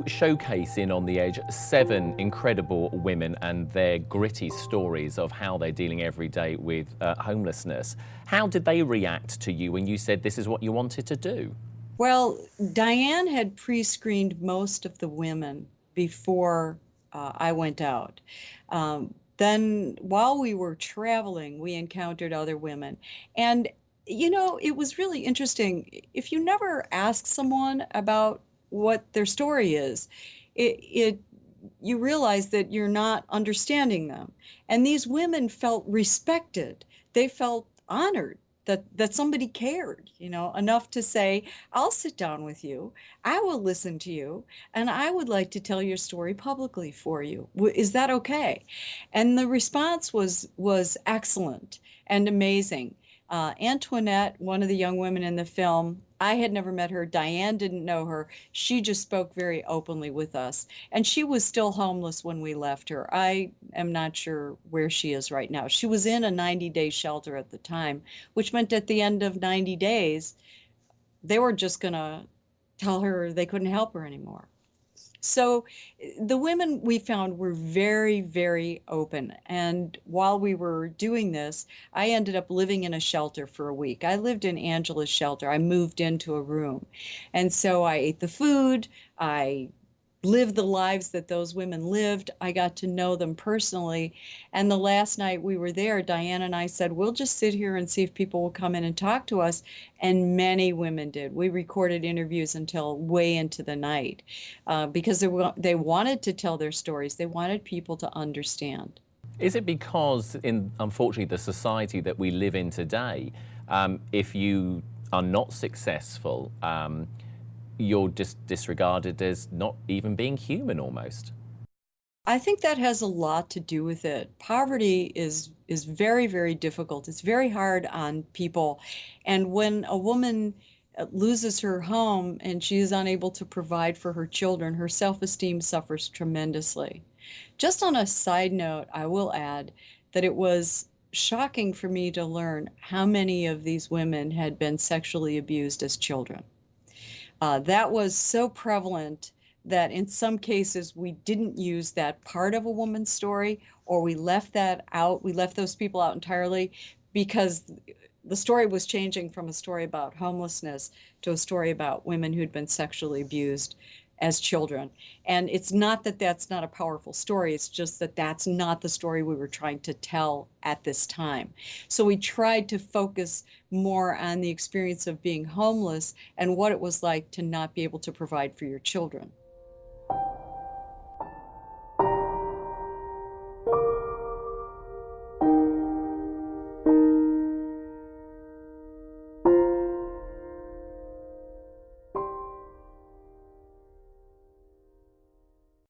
You showcase in On the Edge 7 incredible women and their gritty stories of how they're dealing every day with homelessness. How did they react to you when you said this is what you wanted to do? Well, Diane had pre-screened most of the women before I went out. Then while we were traveling, we encountered other women. And, it was really interesting. If you never ask someone about what their story is, it you realize that you're not understanding them. And these women felt respected. They felt honored that somebody cared, enough to say, I'll sit down with you, I will listen to you, and I would like to tell your story publicly for you. Is that okay? And the response was excellent and amazing. Antoinette, one of the young women in the film, I had never met her. Diane didn't know her. She just spoke very openly with us. And she was still homeless when we left her. I am not sure where she is right now. She was in a 90-day shelter at the time, which meant at the end of 90 days, they were just going to tell her they couldn't help her anymore. So the women we found were very, very open. And while we were doing this, I ended up living in a shelter for a week. I lived in Angela's shelter. I moved into a room. And so I ate the food. I lived the lives that those women lived. I got to know them personally. And the last night we were there, Diane and I said, we'll just sit here and see if people will come in and talk to us. And many women did. We recorded interviews until way into the night because they wanted to tell their stories. They wanted people to understand. Is it because, unfortunately, the society that we live in today, if you are not successful, you're just disregarded as not even being human almost? I think that has a lot to do with it. Poverty is very, very difficult. It's very hard on people. And when a woman loses her home and she is unable to provide for her children, her self-esteem suffers tremendously. Just on a side note, I will add that it was shocking for me to learn how many of these women had been sexually abused as children. That was so prevalent that in some cases we didn't use that part of a woman's story, or we left that out. We left those people out entirely because the story was changing from a story about homelessness to a story about women who'd been sexually abused as children. And it's not that that's not a powerful story, it's just that that's not the story we were trying to tell at this time. So we tried to focus more on the experience of being homeless and what it was like to not be able to provide for your children.